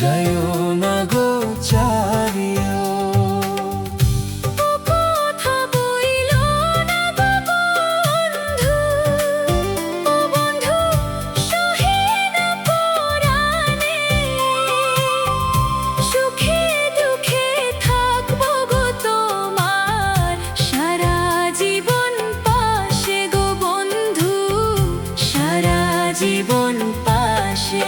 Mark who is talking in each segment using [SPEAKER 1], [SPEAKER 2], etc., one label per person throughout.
[SPEAKER 1] যাইও না গো চালিও।
[SPEAKER 2] জীবন পাশে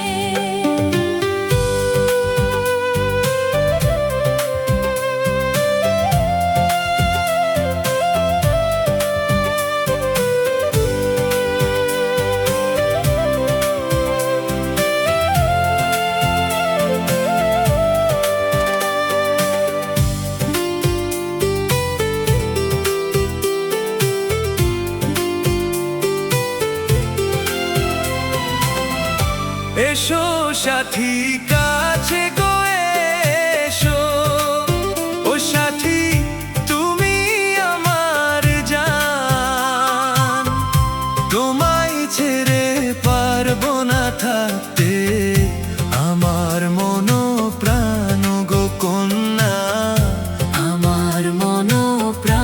[SPEAKER 1] এসো সাথী কাছে গো এসো, ও সাথী তুমি আমার জান, তোমায় ছেড়ে পারবো না থাকতে আমার মন প্রাণ গো কন্যা,
[SPEAKER 2] আমার মন প্রাণ।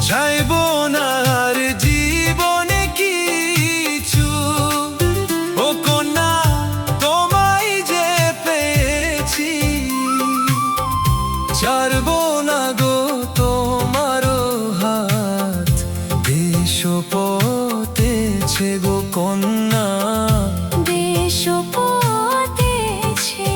[SPEAKER 1] চাইবো না আর জীবনে কিছু, ও কন্যা তোমায় যে পেয়েছি, ছাড়বো না গো তোমারও হাত, দেশ পথেছে গো কন্যা,
[SPEAKER 2] দেশ পথেছে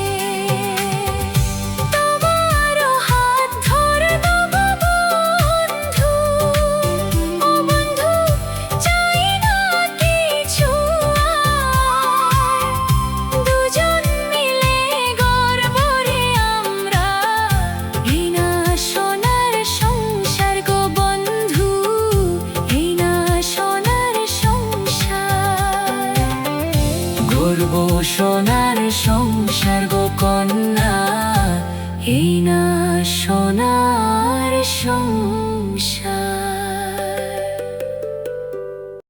[SPEAKER 2] সোনার সংসার গো কন্যা, এই না সোনার সংসার।